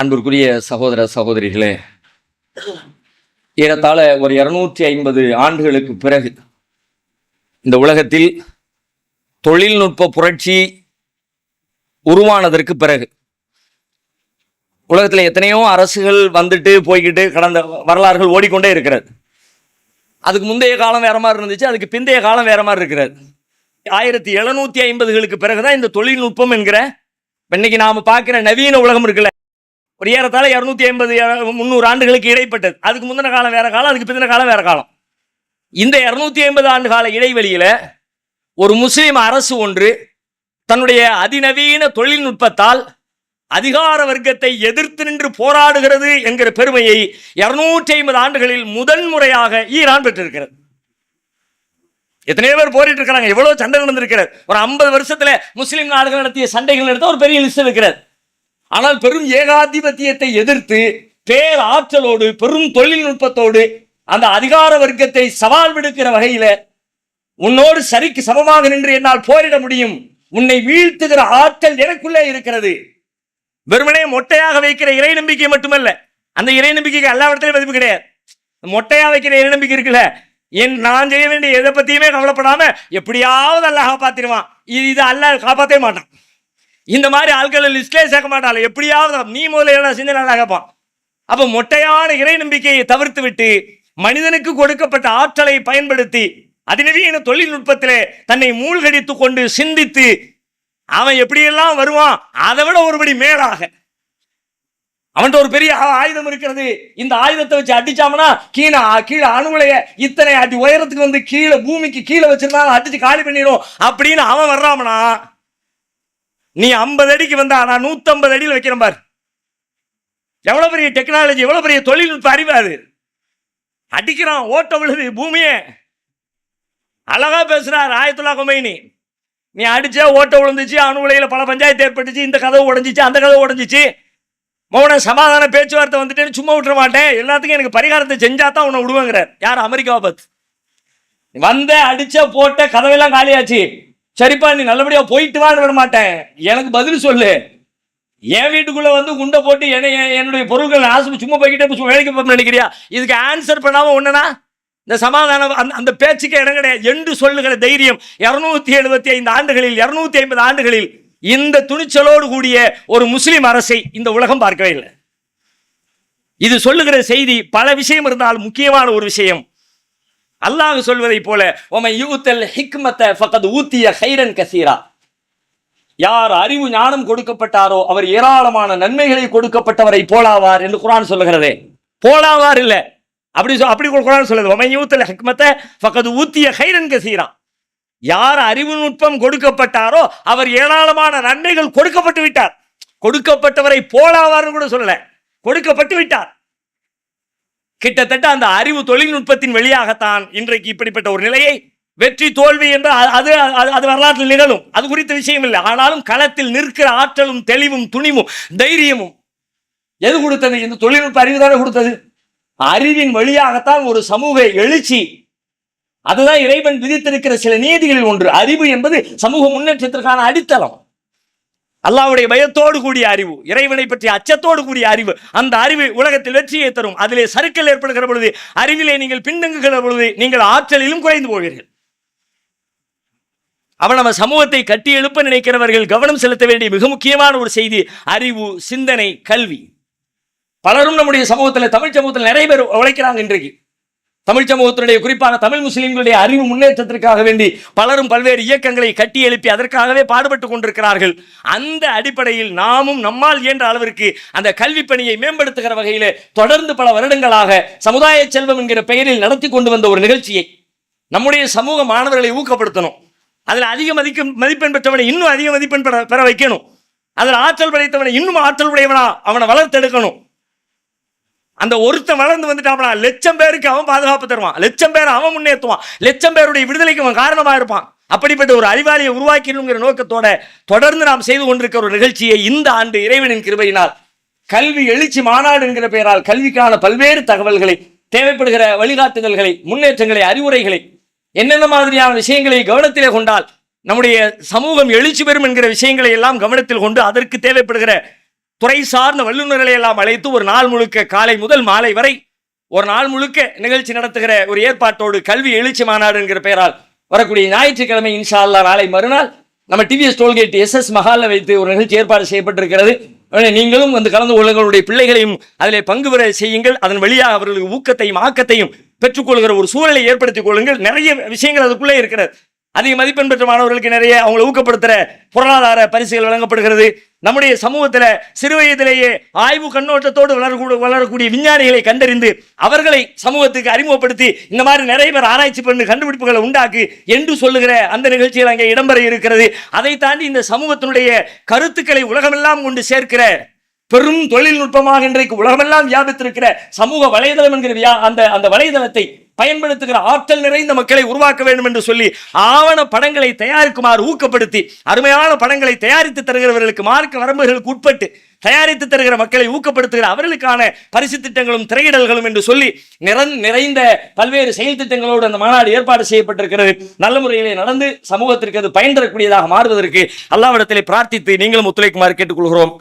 அன்பிற்குரிய சகோதர சகோதரிகளே, ஏறத்தாழ ஒரு 250 ஆண்டுகளுக்கு பிறகு இந்த உலகத்தில் தொழில்நுட்ப புரட்சி உருவானதற்கு பிறகு உலகத்தில் எத்தனையோ அரசுகள் வந்துட்டு போய்கிட்டு கடந்த வரலாறுகள் ஓடிக்கொண்டே இருக்கிறது. அதுக்கு முந்தைய காலம் வேற மாதிரி இருந்துச்சு, அதுக்கு பிந்தைய காலம் வேற மாதிரி இருக்கிறது. 1750களுக்கு பிறகுதான் இந்த தொழில்நுட்பம் என்கிற இன்னைக்கு நாம பார்க்கிற நவீன உலகம் இருக்குல்ல, ஒரு ஏறத்தாழ 250-300 ஆண்டுகளுக்கு இடைப்பட்டது. அதுக்கு முந்தின காலம் வேற காலம், அதுக்கு பிந்தின காலம் வேற காலம். இந்த 250 ஆண்டு கால இடைவெளியில ஒரு முஸ்லிம் அரசு ஒன்று தன்னுடைய அதிநவீன தொழில்நுட்பத்தால் அதிகார வர்க்கத்தை எதிர்த்து நின்று போராடுகிறது என்கிற பெருமையை 250 ஆண்டுகளில் முதன்முறையாக ஈரான் பெற்றிருக்கிறது. எத்தனையோ பேர் போரிட்டு இருக்கிறாங்க, எவ்வளவு சண்டை நடந்திருக்கிறது. ஒரு 50 வருஷத்துல முஸ்லிம் நாடுகள் நடத்திய சண்டைகள் எடுத்த ஒரு பெரிய லிஸ்ட் இருக்கிறது. ஆனால் பெரும் ஏகாதிபத்தியத்தை எதிர்த்து பேர் ஆற்றலோடு பெரும் தொழில்நுட்பத்தோடு அந்த அதிகார வர்க்கத்தை சவால் விடுக்கிற வகையில உன்னோடு சரிக்கு சமமாக நின்று என்னால் போரிட முடியும், உன்னை வீழ்த்துகிற ஆற்றல் எனக்குள்ளே இருக்கிறது. வெறுமனே மொட்டையாக வைக்கிற இறை நம்பிக்கை மட்டுமல்ல, அந்த இறை நம்பிக்கைக்கு எல்லா இடத்துலையும் மதிப்பு கிடையாது. மொட்டையா வைக்கிற இறை நம்பிக்கை இருக்குல்ல, நான் செய்ய வேண்டிய எதை பத்தியுமே கவலைப்படாம எப்படியாவது அல்லாஹ் காப்பாத்திடுவான், இது அல்லாஹ் காப்பாற்றவே மாட்டான். இந்த மாதிரி ஆட்களை லிஸ்ட்லேயே சேர்க்க மாட்டாங்க. எப்படியாவது நீ முதல்ல செஞ்ச நல்லா கேட்பான். அப்போ மொட்டையான இறை நம்பிக்கையை தவிர்த்து விட்டு மனிதனுக்கு கொடுக்கப்பட்ட ஆற்றலை பயன்படுத்தி அதிநவீன தொழில்நுட்பத்திலே தன்னை மூழ்கடித்து கொண்டு சிந்தித்து அவன் எப்படியெல்லாம் வருவான், அதை விட ஒருபடி மேலாக அவன்கிட்ட ஒரு பெரிய ஆயுதம் இருக்கிறது, இந்த ஆயுதத்தை வச்சு அடிச்சாமனா கீழே அணுகுலைய இத்தனை அடி உயரத்துக்கு வந்து கீழே பூமிக்கு கீழே வச்சிருந்தாலும் அடிச்சு காலி பண்ணிடும் அப்படின்னு அவன் வர்றாமனா, நீ 50 அடிக்கு வந்தா நான் 150 அடியில் வைக்கிறேன் பார். எவ்வளவு பெரிய டெக்னாலஜி, எவ்வளவு பெரிய தொழில்நுட்ப அறிவு அது. அடிக்கிறான், ஓட்ட விழுது பூமியே. அழகா பேசுறார் ஆயத்துல்லா கொமைனி. நீ அடிச்ச ஓட்ட விழுந்துச்சு, அணு உலையில பல பஞ்சாயத்து ஏற்பட்டுச்சு, இந்த கதவு உடஞ்சிச்சு, அந்த கதவு உடஞ்சிச்சு, மௌன சமாதான பேச்சுவார்த்தை வந்துட்டேன்னு சும்மா விட்டுற மாட்டேன், எல்லாத்துக்கும் எனக்கு பரிகாரத்தை செஞ்சா தான் உன்னை விடுவாங்கிறார். யார்? அமெரிக்காவை பார்த்து. வந்த அடிச்ச போட்ட கதவெல்லாம் காலியாச்சு, சரிப்பா நீ நல்லபடியா போயிட்டு வான்னு விட மாட்டேன், எனக்கு பதில் சொல்லு. என் வீட்டுக்குள்ள வந்து குண்டை போட்டு என்னுடைய பொருட்கள் ஆசை சும்மா போய்கிட்டே வேலைக்கு போக நினைக்கிறியா? இதுக்கு ஆன்சர் பண்ணாம ஒண்ணுனா இந்த சமாதானம் அந்த பேச்சுக்கு இடம் கிடையாது என்று சொல்லுகிற தைரியம் 275 ஆண்டுகளில் 250 ஆண்டுகளில் இந்த துணிச்சலோடு கூடிய ஒரு முஸ்லிம் அரசை இந்த உலகம் பார்க்கவே இல்லை. இது சொல்லுகிற செய்தி பல விஷயம் இருந்தால் முக்கியமான ஒரு விஷயம், அல்லாஹ் சொல்வதை போல யார் அறிவு ஞானம் கொடுக்கப்பட்டாரோ அவர் ஏராளமான நன்மைகளை கொடுக்கப்பட்டவரை போலாவார் என்று குர்ஆன் சொல்லுகிறதே. போலாவார் இல்ல, அப்படி குர்ஆன் சொல்லுது. யார் அறிவு நுட்பம் கொடுக்கப்பட்டாரோ அவர் ஏராளமான நன்மைகள் கொடுக்கப்பட்டு விட்டார். கொடுக்கப்பட்டவரை போலாவார் கூட சொல்லல, கொடுக்கப்பட்டு விட்டார். கிட்டத்தட்ட அந்த அறிவு தொழில்நுட்பத்தின் வழியாகத்தான் இன்றைக்கு இப்படிப்பட்ட ஒரு நிலையை, வெற்றி தோல்வி என்று அது வரலாற்றில் நிகழும், அது குறித்த விஷயம் இல்லை. ஆனாலும் களத்தில் நிற்கிற ஆற்றலும் தெளிவும் துணிவும் தைரியமும் எது கொடுத்தது? இந்த தொழில்நுட்ப அறிவு தானே கொடுத்தது. அறிவின் வழியாகத்தான் ஒரு சமூக எழுச்சி, அதுதான் இறைவன் விதித்திருக்கிற சில நீதிகளில் ஒன்று. அறிவு என்பது சமூக முன்னேற்றத்திற்கான அடித்தளம். அல்லாஹ்வுடைய பயத்தோடு கூடிய அறிவு, இறைவனை பற்றிய அச்சத்தோடு கூடிய அறிவு, அந்த அறிவு உலகத்தில் வெற்றியை தரும். அதிலே சறுக்கல் ஏற்படுகிற பொழுது, அறிவிலே நீங்கள் பின்தங்குகிற பொழுது நீங்கள் ஆற்றலிலும் குறைந்து போவீர்கள். அவன் நம்ம சமூகத்தை கட்டி எழுப்ப நினைக்கிறவர்கள் கவனம் செலுத்த வேண்டிய மிக முக்கியமான ஒரு செய்தி அறிவு, சிந்தனை, கல்வி. பலரும் நம்முடைய சமூகத்தில், தமிழ் சமூகத்தில் நிறைய பேர் உழைக்கிறாங்க. இன்றைக்கு தமிழ் சமூகத்தினுடைய குறிப்பாக தமிழ் முஸ்லிம்களுடைய அறிவு முன்னேற்றத்திற்காக வேண்டி பலரும் பல்வேறு இயக்கங்களை கட்டி எழுப்பி அதற்காகவே பாடுபட்டு கொண்டிருக்கிறார்கள். அந்த அடிப்படையில் நாமும் நம்மால் இயன்ற அளவிற்கு அந்த கல்வி பணியை மேம்படுத்துகிற வகையில் தொடர்ந்து பல வருடங்களாக சமுதாய செல்வம் என்கிற பெயரில் நடத்தி கொண்டு வந்த ஒரு நிகழ்ச்சியை நம்முடைய சமூக மாணவர்களை ஊக்கப்படுத்தணும். அதில் அதிக மதிப்பெண் பெற்றவனை இன்னும் அதிக மதிப்பெண் பெற வைக்கணும். அதில் ஆற்றல் படைத்தவனை இன்னும் ஆற்றல் உடையவனா அவனை வளர்த்தெடுக்கணும். அந்த ஒருத்தன் வளர்ந்து வந்துட்டான், 1,00,000 பேருக்கு அவன் பாதுகாப்பு தருவான், 1,00,000 பேரை அவன் முன்னேற்றுவான், 1,00,000 பேருடைய விடுதலைக்கு அவன் காரணமா இருப்பான். அப்படிப்பட்ட ஒரு அறிவாளியை உருவாக்கணுங்கிற நோக்கத்தோட தொடர்ந்து நாம் செய்து கொண்டிருக்கிற ஒரு நிகழ்ச்சியை இந்த ஆண்டு இறைவனின் கிருபையினால் கல்வி எழுச்சி மாநாடு என்கிற பெயரால் கல்விக்கான பல்வேறு தகவல்களை, தேவைப்படுகிற வழிகாட்டுதல்களை, முன்னேற்றங்களை, அறிவுரைகளை, என்னென்ன மாதிரியான விஷயங்களை கவனத்திலே கொண்டால் நம்முடைய சமூகம் எழுச்சி பெறும் என்கிற விஷயங்களை எல்லாம் கவனத்தில் கொண்டு அதற்கு தேவைப்படுகிற துறை சார்ந்த வல்லுநர்களை எல்லாம் அழைத்து ஒரு நாள் முழுக்க காலை முதல் மாலை வரை ஒரு நாள் முழுக்க நிகழ்ச்சி நடத்துகிற ஒரு ஏற்பாட்டோடு கல்வி எழுச்சி மாநாடு என்கிற பெயரால் வரக்கூடிய ஞாயிற்றுக்கிழமை இன்ஷா அல்லாஹ் நாளை மறுநாள் நம்ம டிவிஎஸ் டோல்கேட் SS மஹாலில் வைத்து ஒரு நிகழ்ச்சி ஏற்பாடு செய்யப்பட்டிருக்கிறது. நீங்களும் வந்து கலந்து கொள்ளுங்களுடைய பிள்ளைகளையும் அதிலே பங்கு பெற செய்யுங்கள். அதன் வழியாக அவர்களுக்கு ஊக்கத்தையும் ஆக்கத்தையும் பெற்றுக்கொள்கிற ஒரு சூழலை ஏற்படுத்திக் கொள்ளுங்கள். நிறைய விஷயங்கள் அதுக்குள்ளே இருக்கிறது. அதிக மதிப்பெண் பெற்ற மாணவர்களுக்கு நிறைய அவங்களை ஊக்கப்படுத்துகிற பொருளாதார பரிசுகள் வழங்கப்படுகிறது. நம்முடைய சமூகத்தில் சிறு வயதிலேயே ஆய்வு கண்ணோட்டத்தோடு வளரக்கூடிய விஞ்ஞானிகளை கண்டறிந்து அவர்களை சமூகத்துக்கு அறிமுகப்படுத்தி இந்த மாதிரி நிறைய பேர் ஆராய்ச்சி பண்ணி கண்டுபிடிப்புகளை உண்டாக்கு என்று சொல்லுகிற அந்த நிகழ்ச்சிகள் அங்கே இடம்பெற இருக்கிறது. அதை தாண்டி இந்த சமூகத்தினுடைய கருத்துக்களை உலகமெல்லாம் கொண்டு சேர்க்கிற பெரும் தொழில்நுட்பமாக இன்றைக்கு உலகமெல்லாம் வியாபித்திருக்கிற சமூக வலைதளம் என்கிற அந்த வலைதளத்தை பயன்படுத்துகிற ஆற்றல் நிறைந்த மக்களை உருவாக்க வேண்டும் என்று சொல்லி ஆவண படங்களை தயாரிக்குமாறு ஊக்கப்படுத்தி அருமையான படங்களை தயாரித்து தருகிறவர்களுக்கு மார்க்க வரம்புகளுக்கு உட்பட்டு தயாரித்து தருகிற மக்களை ஊக்கப்படுத்துகிற அவர்களுக்கான பரிசு திட்டங்களும் திரையிடல்களும் என்று சொல்லி நிறைந்த பல்வேறு செயல் திட்டங்களோடு அந்த மாநாடு ஏற்பாடு செய்யப்பட்டிருக்கிறது. நல்ல முறையிலே நடந்து சமூகத்திற்கு அது பயன் தரக்கூடியதாக மாறுவதற்கு அல்லாஹ்விடத்திலே பிரார்த்தித்து நீங்களும் ஒத்துழைக்குமாறு கேட்டுக்கொள்கிறோம்.